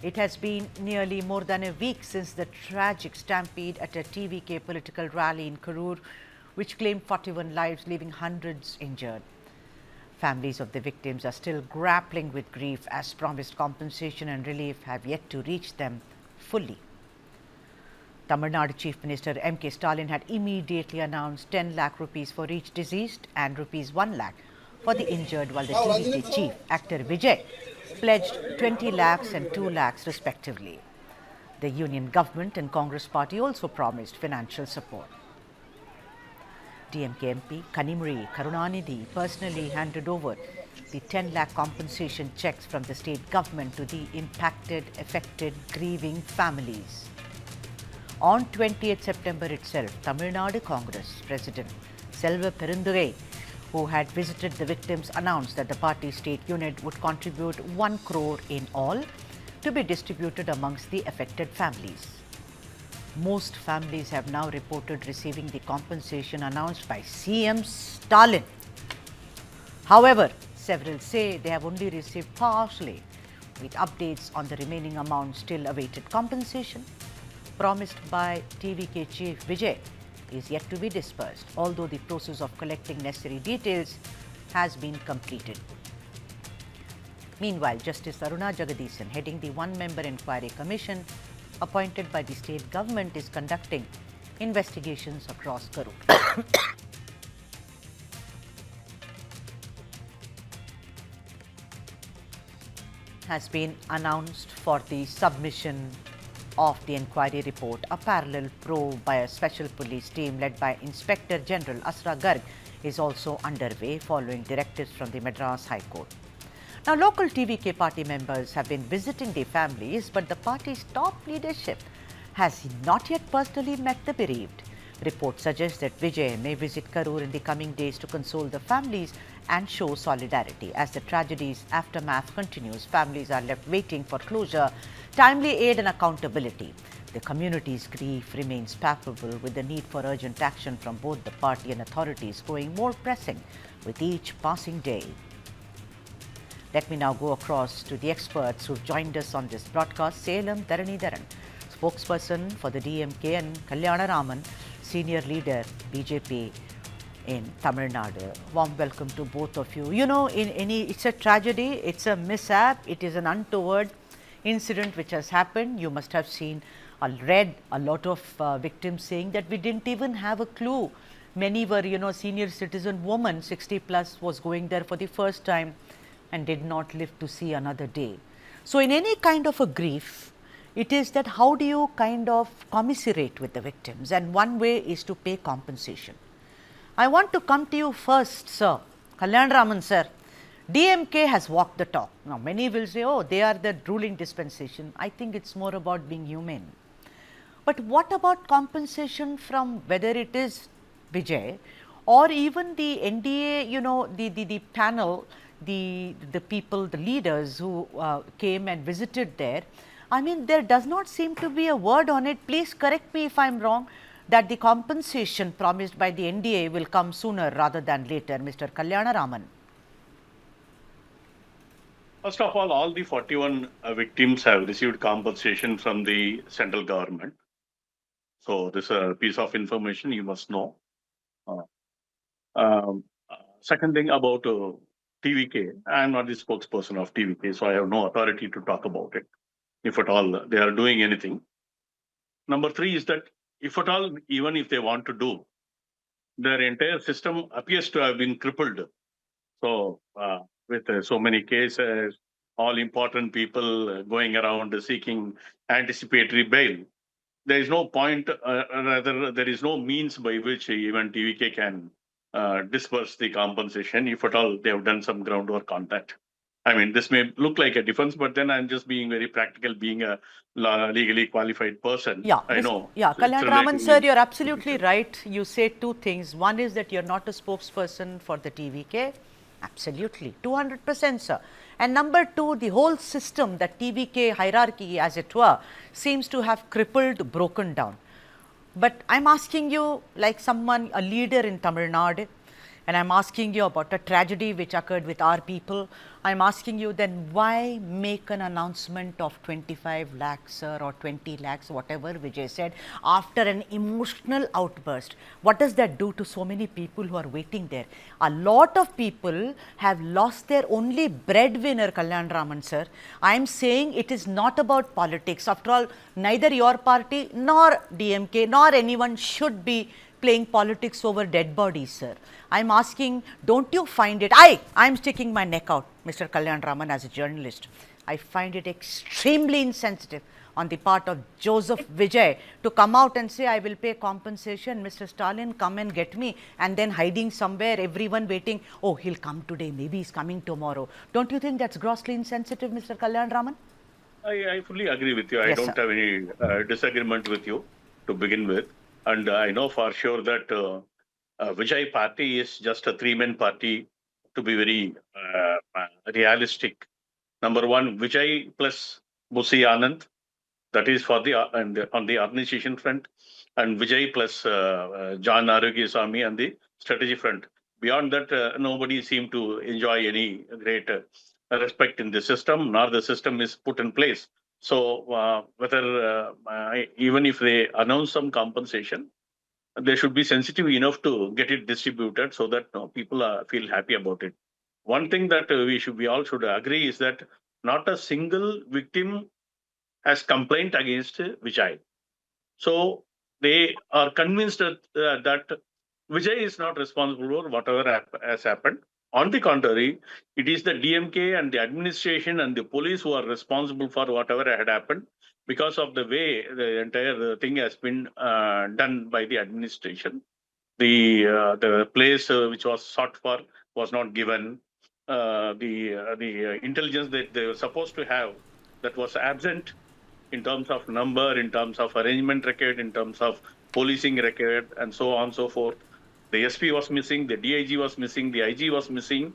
It has been nearly more than a week since the tragic stampede at a TVK political rally in Karur, which claimed 41 lives, leaving hundreds injured. Families of the victims are still grappling with grief as promised compensation and relief have yet to reach them fully. Tamil Nadu Chief Minister M.K. Stalin had immediately announced 10 lakh rupees for each deceased and rupees 1 lakh for the injured, while the TVK chief, actor Vijay, pledged 20 lakhs and 2 lakhs respectively. The Union Government and Congress party also promised financial support. DMK MP Kanimuri Karunanidhi personally handed over the 10 lakh compensation checks from the state government to the impacted, affected, grieving families. On 20th September itself, Tamil Nadu Congress President Selva Perundurai, who had visited the victims, announced that the party state unit would contribute 1 crore in all to be distributed amongst the affected families. Most families have now reported receiving the compensation announced by CM Stalin. However, several say they have only received partially, with updates on the remaining amount still awaited compensation promised by TVK Chief Vijay is yet to be disbursed, although the process of collecting necessary details has been completed. Meanwhile, Justice Aruna Jagadisan, heading the one-member inquiry commission appointed by the state government, is conducting investigations across Karur. Has been announced for the submission of the inquiry report. A parallel probe by a special police team led by Inspector General Asra Garg is also underway following directives from the Madras High Court. Now, local TVK party members have been visiting the families, but the party's top leadership has not yet personally met the bereaved. Reports suggest that Vijay may visit Karur in the coming days to console the families and show solidarity. As the tragedy's aftermath continues, families are left waiting for closure, timely aid and accountability. The community's grief remains palpable, with the need for urgent action from both the party and authorities growing more pressing with each passing day. Let me now go across to the experts who've joined us on this broadcast. Salem Dharanidharan, spokesperson for the DMK, and Kalyana Raman, senior leader BJP in Tamil Nadu. Warm welcome to both of you. You know, it's a tragedy, it's a mishap, it is an untoward incident which has happened. You must have seen or read a lot of victims saying that we didn't even have a clue. Many were, senior citizen woman, 60 plus, was going there for the first time and did not live to see another day. So in any kind of a grief, it is that how do you kind of commiserate with the victims, and one way is to pay compensation. I want to come to you first, sir. Kalyan Raman, sir. DMK has walked the talk. Now, many will say, oh, they are the ruling dispensation. I think it's more about being humane. But what about compensation from whether it is Vijay or even the NDA, the panel, the people, the leaders who came and visited there? I mean, there does not seem to be a word on it. Please correct me if I'm wrong, that the compensation promised by the NDA will come sooner rather than later. Mr. Kalyana Raman. First of all the 41 victims have received compensation from the central government. So this is a piece of information you must know. Second thing about TVK, I am not the spokesperson of TVK, so I have no authority to talk about it, if at all they are doing anything. Number 3 is that if at all, even if they want to do, their entire system appears to have been crippled. So with so many cases, all important people going around seeking anticipatory bail, there is no point, rather there is no means by which even TVK can disperse the compensation, if at all they have done some groundwork on that. I mean, this may look like a difference, but then I'm just being very practical, being a legally qualified person. Yeah, I know. Yeah, Kalyan Raman, sir, you're absolutely right. You said 2 things. One is that you're not a spokesperson for the TVK. Absolutely, 200%, sir. And number 2, the whole system, the TVK hierarchy, as it were, seems to have crippled, broken down. But I'm asking you, like someone, a leader in Tamil Nadu, and I'm asking you about a tragedy which occurred with our people, I'm asking you, then why make an announcement of 25 lakhs, sir, or 20 lakhs, whatever Vijay said, after an emotional outburst? What does that do to so many people who are waiting there? A lot of people have lost their only breadwinner, Kalyan Raman, sir. I'm saying it is not about politics. After all, neither your party nor DMK nor anyone should be playing politics over dead bodies, sir. I'm asking, don't you find it, I'm sticking my neck out, Mr. Kalyan Raman, as a journalist. I find it extremely insensitive on the part of Joseph Vijay to come out and say, I will pay compensation, Mr. Stalin, come and get me, and then hiding somewhere, everyone waiting, oh, he'll come today, maybe he's coming tomorrow. Don't you think that's grossly insensitive, Mr. Kalyan Raman? I fully agree with you. I Yes, don't sir. have any disagreement with you to begin with. And I know for sure that Vijay party is just a three-man party, to be very realistic. Number one, Vijay plus Busi Anand, that is for the and on the organization front, and Vijay plus John Arogya on the strategy front. Beyond that, nobody seemed to enjoy any great respect in the system, nor the system is put in place. So whether even if they announce some compensation, they should be sensitive enough to get it distributed so that people feel happy about it. One thing that we all should agree is that not a single victim has complained against Vijay. So they are convinced that Vijay is not responsible for whatever has happened. On the contrary, it is the DMK and the administration and the police who are responsible for whatever had happened because of the way the entire thing has been done by the administration. The place which was sought for was not given. The intelligence that they were supposed to have that was absent in terms of number, in terms of arrangement record, in terms of policing record, and so on and so forth. The SP was missing, the DIG was missing, the IG was missing.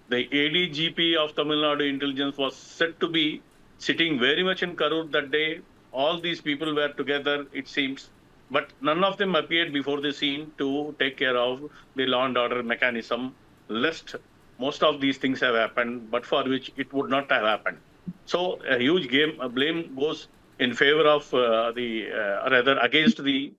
The ADGP of Tamil Nadu intelligence was said to be sitting very much in Karur that day. All these people were together, it seems, but none of them appeared before the scene to take care of the law and order mechanism, lest most of these things have happened, but for which it would not have happened. So a huge blame goes in favor of rather against the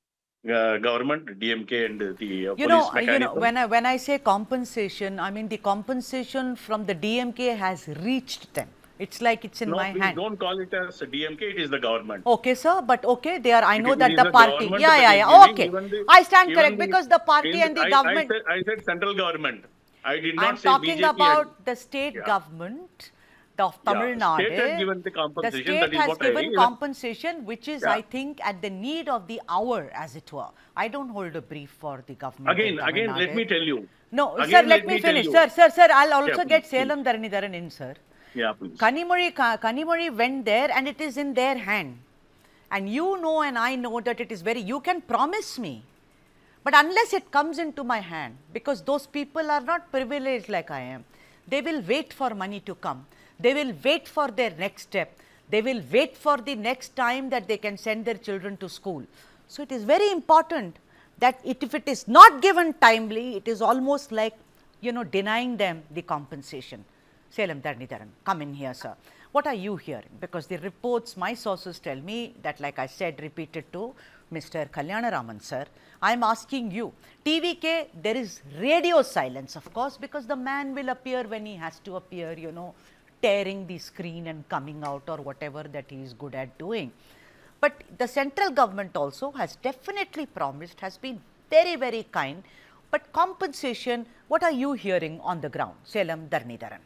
government, DMK, and the police mechanism. When I say compensation, I mean the compensation from the DMK has reached them. It's like it's in No, my please hand. don't call it as DMK. It is the government. Okay, sir, but okay, they are. I know It that is the the party. government Yeah, that yeah, is yeah. giving Okay, even the I stand even correct the because the party and the government. I said central government. I did I'm not say talking BJP. about the state Yeah, government of Tamil state has Nadu. given the The compensation. That state is has what I given even, compensation, which is, yeah. I think, at the need of the hour, as it were. I don't hold a brief for the government in Tamil Again, let Nadu. me tell you. No, sir, Again, let let me me tell finish. you. Sir, I'll Yeah, also please, get please. Salem Dharanidharan in, sir. Yeah, please. Kanimori went there and it is in their hand. And you know and I know that it is very, you can promise me. But unless it comes into my hand, because those people are not privileged like I am, they will wait for money to come. They will wait for their next step. They will wait for the next time that they can send their children to school. So it is very important that if it is not given timely, it is almost like, denying them the compensation. Salem Dharnidharan, come in here, sir. What are you hearing? Because the reports, my sources tell me that, like I said, repeated to Mr. Kalyanaraman, sir, I am asking you, TVK, there is radio silence, of course, because the man will appear when he has to appear, tearing the screen and coming out or whatever that he is good at doing. But the central government also has definitely promised, has been very, very kind. But compensation, what are you hearing on the ground? Salem Dharnidharan.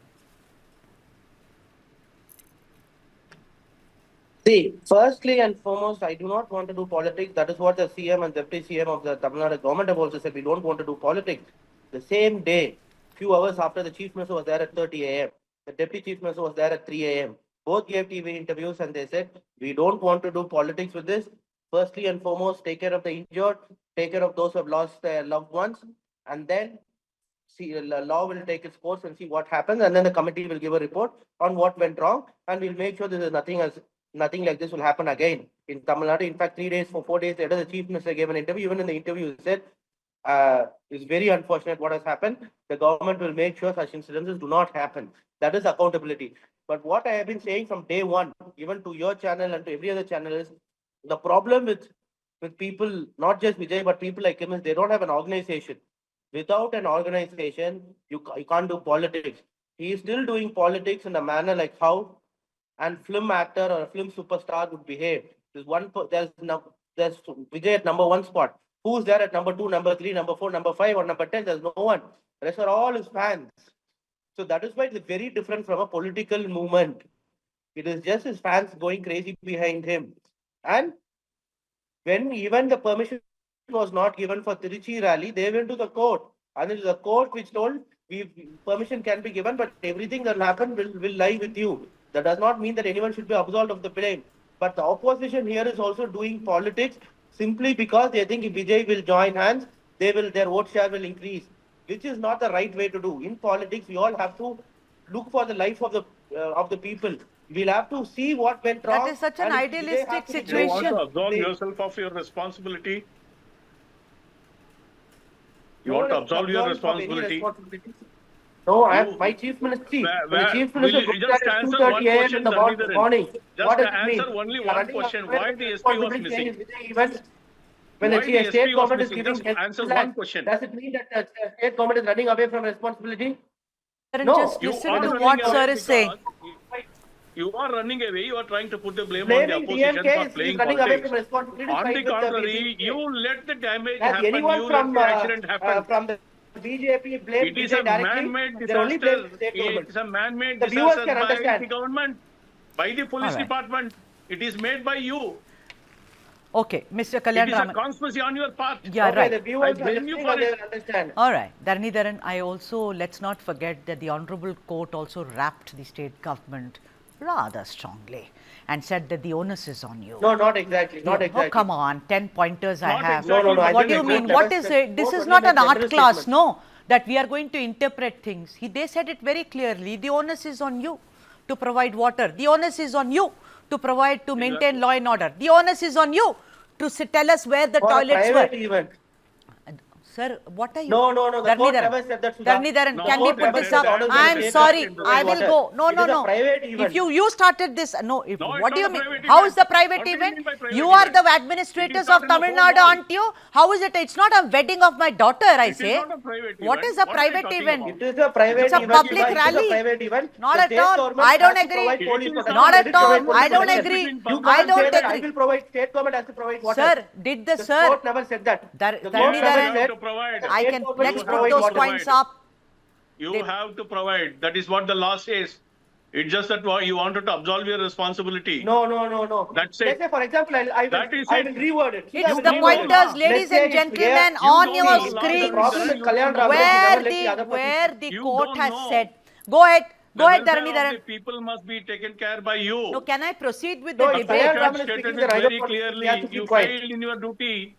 See, firstly and foremost, I do not want to do politics. That is what the CM and Deputy CM of the Tamil Nadu government have also said. We don't want to do politics. The same day, few hours after the Chief Minister was there at 30 a.m., the Deputy Chief Minister was there at 3 a.m. Both gave TV interviews and they said, we don't want to do politics with this. Firstly and foremost, take care of the injured, take care of those who have lost their loved ones, and then see the law will take its course and see what happens, and then the committee will give a report on what went wrong, and we'll make sure there is nothing like this will happen again in Tamil Nadu. In fact, 4 days later, the Chief Minister gave an interview. Even in the interview, he said, is very unfortunate what has happened. The government will make sure such incidences do not happen. That is accountability. But what I have been saying from day one, even to your channel and to every other channel, is the problem with people, not just Vijay, but people like him, is they don't have an organization. Without an organization, you can't do politics. He is still doing politics in a manner like how and film actor or a film superstar would behave. There's Vijay at number 1 spot. Who's there at number 2, number 3, number 4, number 5, or number 10? There's no one. The rest are all his fans. So that is why it's very different from a political movement. It is just his fans going crazy behind him. And when even the permission was not given for Tiruchi rally, they went to the court. And it is the court which told permission can be given, but everything that will happen will lie with you. That does not mean that anyone should be absolved of the blame. But the opposition here is also doing politics simply because they think if Vijay will join hands, their vote share will increase, which is not the right way to do. In politics, we all have to look for the life of the people. We'll have to see what went wrong. That is such an idealistic situation. You want to absolve yourself of your responsibility. You want to absolve your responsibility. No, my chief minister. The chief minister just answer one question in the morning. Just answer only one question. Why the SP was missing? When the state government is giving answer one question. Does it mean that the state government is running away from responsibility? No, just listen to what sir is saying. You are running away. You are trying to put the blame on the opposition DMK for playing running politics. away from responsibility. On the contrary, you let the damage happen. You Anyone let the accident happen. From the BJP blame It is a man-made disaster. It is a man-made disaster by the government, by the police department. It is made by you. Okay, Mr. Kalyan It is Raman. a conspiracy on your part. Yeah, right. The viewers I blame you for it. understand. All right, Dharanidharan, I also, let's not forget that the Honorable Court also wrapped the state government rather strongly and said that the onus is on you. No, not exactly. Not exactly. Oh, come on, 10 pointers I Not have. exactly. No, What do you mean? What is it? This is not an art class, no, that we are going to interpret things. They said it very clearly. The onus is on you to provide water. The onus is on you to maintain law and order. The onus is on you to tell us where the toilets were. Event. Sir, what are you? No. The court never said that. Dharanidharan, can we put this up? I am sorry. I will go. No. If you started this, what do you mean? How is the private event? You are the administrators of Tamil Nadu, aren't you? How is it? It's not a wedding of my daughter, I say. What is a private event? It is a private event. It's a public rally. Not at all. I don't agree. Not at all. I don't agree. I don't agree. I will provide. State government has to provide water. Sir, did the sir? Court never said that. Dharanidharan, I can, let's put those points up. You have to provide. That is what the law says. It's just that you wanted to absolve your responsibility. No. That's it. Let's say, for example, I will reword it. It's the pointers, ladies and gentlemen, on your screen, where the court has said. Go ahead, Dharanidharan. People must be taken care by you. No, can I proceed with the debate? The court has stated it very clearly. You failed in your duty.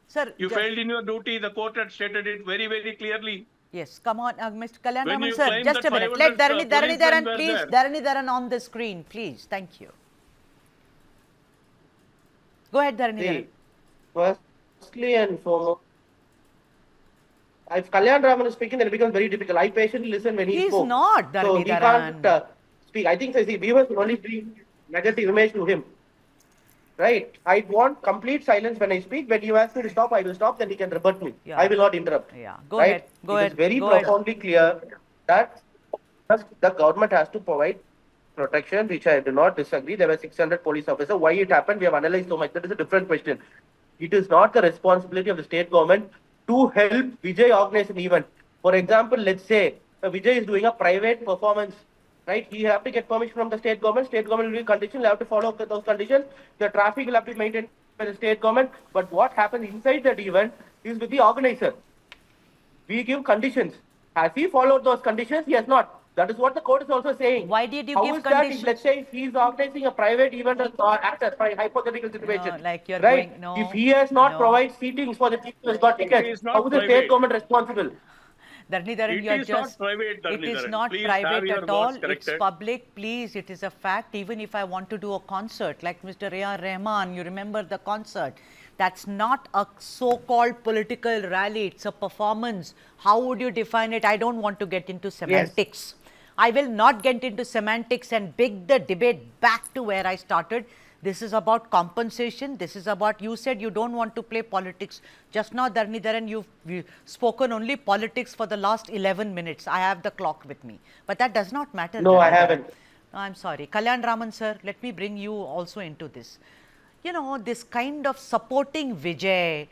Sir, you failed in your duty. The court had stated it very, very clearly. Yes, come on, Mr. Kalyan Raman, sir, just a minute. Let Dharanidharan, please, Dharanidharan on the screen, please. Thank you. Go ahead, Dharanidharan. Firstly and foremost, if Kalyan Raman is speaking, then it becomes very difficult. I patiently listen when he spoke. He's not, Dharanidharan. So he can't speak. I think viewers will only bring negative image to him. Right. I want complete silence when I speak. When you ask me to stop, I will stop. Then he can rebut me. Yeah. I will not interrupt. Yeah. Go ahead. It is very profoundly clear that the government has to provide protection, which I do not disagree. There were 600 police officers. Why it happened, we have analyzed so much. That is a different question. It is not the responsibility of the state government to help Vijay organize an event. For example, let's say Vijay is doing a private performance. Right, he have to get permission from the state government. State government will be conditions. Will have to follow those conditions. The traffic will have to be maintained by the state government. But what happens inside that event is with the organizer. We give conditions. Has he followed those conditions? He has not. That is what the court is also saying. Why did you give conditions? Let's say if he is organizing a private event or actor for a hypothetical situation, if he has not provided seatings for the people who has got tickets, how is the state government responsible? Dharanidharan, it is not private at all. It's public. Please, it is a fact. Even if I want to do a concert like Mr. A.R. Rahman, you remember the concert. That's not a so-called political rally. It's a performance. How would you define it? I don't want to get into semantics. I will not get into semantics and bring the debate back to where I started. This is about compensation. This is about, you said you don't want to play politics. Just now, Dharnidharan, you've spoken only politics for the last 11 minutes. I have the clock with me. But that does not matter. No, I haven't. I'm sorry. Kalyan Raman sir, let me bring you also into this. You know, this kind of supporting Vijay,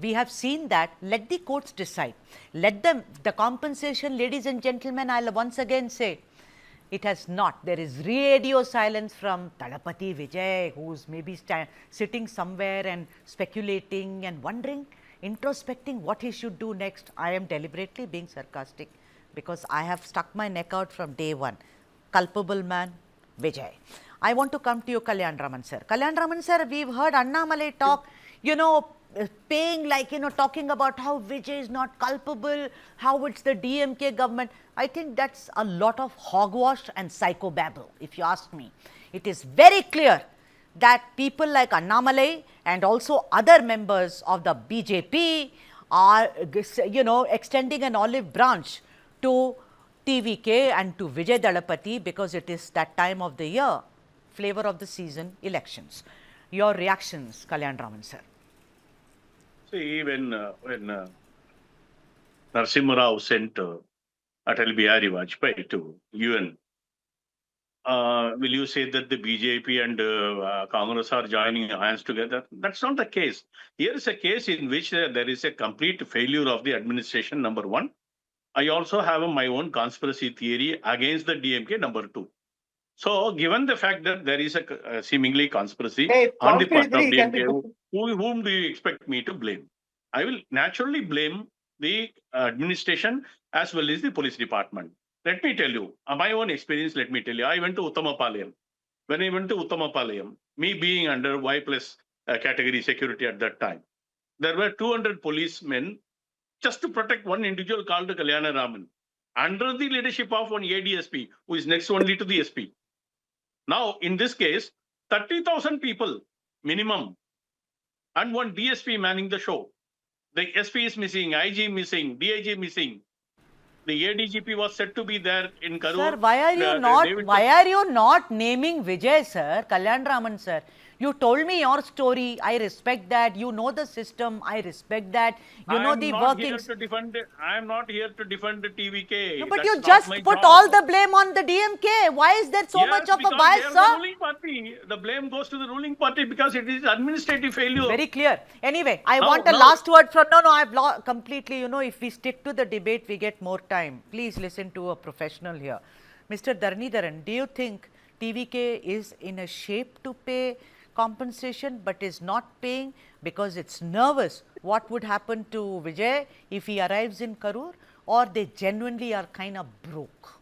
we have seen that. Let the courts decide. Let them, the compensation, ladies and gentlemen, I'll once again say, it has not. There is radio silence from Talapati Vijay, who's maybe sitting somewhere and speculating and wondering, introspecting what he should do next. I am deliberately being sarcastic because I have stuck my neck out from day one. Culpable man, Vijay. I want to come to you, Kalyan Raman sir. Kalyan Raman sir, we've heard Annamalai talk, you know, paying like, you know, talking about how Vijay is not culpable, how it's the DMK government. I think that's a lot of hogwash and psychobabble, if you ask me. It is very clear that people like Annamalai and also other members of the BJP are, you know, extending an olive branch to TVK and to Vijay Dalapati because it is that time of the year, flavor of the season, elections. Your reactions, Kalyan Raman sir. See, when Narasimha Rao sent Atal Bihari Vajpayee to UN, will you say that the BJP and Congress are joining hands together? That's not the case. Here is a case in which there is a complete failure of the administration, number one. I also have my own conspiracy theory against the DMK, number two. So, given the fact that there is a seemingly conspiracy on the part of DMK, whom do you expect me to blame? I will naturally blame the administration as well as the police department. Let me tell you, my own experience, let me tell you, I went to Uttamapalayam. When I went to Uttamapalayam, me being under Y plus category security at that time, there were 200 policemen just to protect one individual called Kalyana Raman, under the leadership of one ADSP, who is next only to the SP. Now, in this case, 30,000 people minimum and one DSP manning the show. The SP is missing, IG missing, DIG missing. The ADGP was said to be there in Karur. Sir, why are you not naming Vijay, sir? Kalyan Raman, sir. You told me your story. I respect that. You know the system. I respect that. You know the workings. I am not here to defend the TVK. No, but you just put all the blame on the DMK. Why is there so much of a bias, sir? The ruling party. The blame goes to the ruling party because it is administrative failure. Very clear. Anyway, I want a last word from. No, I've completely. You know, if we stick to the debate, we get more time. Please listen to a professional here, Mr. Dharnidharan. Do you think TVK is in a shape to pay compensation but is not paying because it's nervous? What would happen to Vijay if he arrives in Karur, or they genuinely are kind of broke?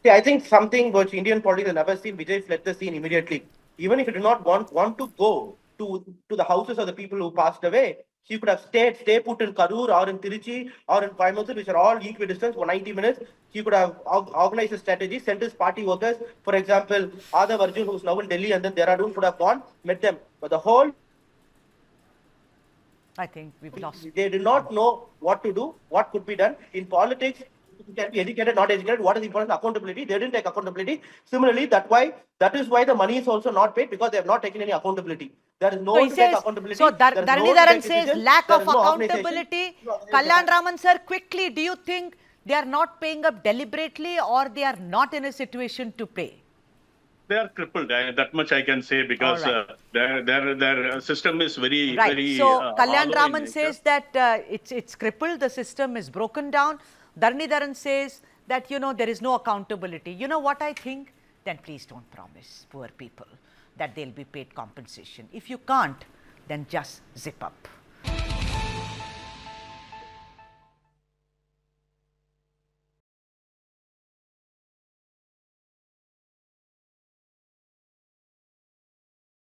See, I think something which Indian politics has never seen. Vijay fled the scene immediately. Even if he did not want to go to the houses of the people who passed away, he could have stay put in Karur or in Tiruchi or in Coimbatore, which are all equidistant for 90 minutes. He could have organized a strategy, sent his party workers, for example, Adav Arjun, who's now in Delhi, and then Dehradun, could have gone, met them. But the whole... I think we've lost. They did not know what to do, what could be done. In politics, you can be educated, not educated. What is important? Accountability. They didn't take accountability. Similarly, that is why the money is also not paid, because they have not taken any accountability. There is no one to take accountability. So Dharnidharan says lack of accountability. Kalyan Raman sir, quickly, do you think they are not paying up deliberately, or they are not in a situation to pay? They are crippled. That much I can say, because their system is very, very... So Kalyan Raman says that it's crippled, the system is broken down. Dharnidharan says that, you know, there is no accountability. You know what I think? Then please don't promise poor people that they'll be paid compensation. If you can't, then just zip up.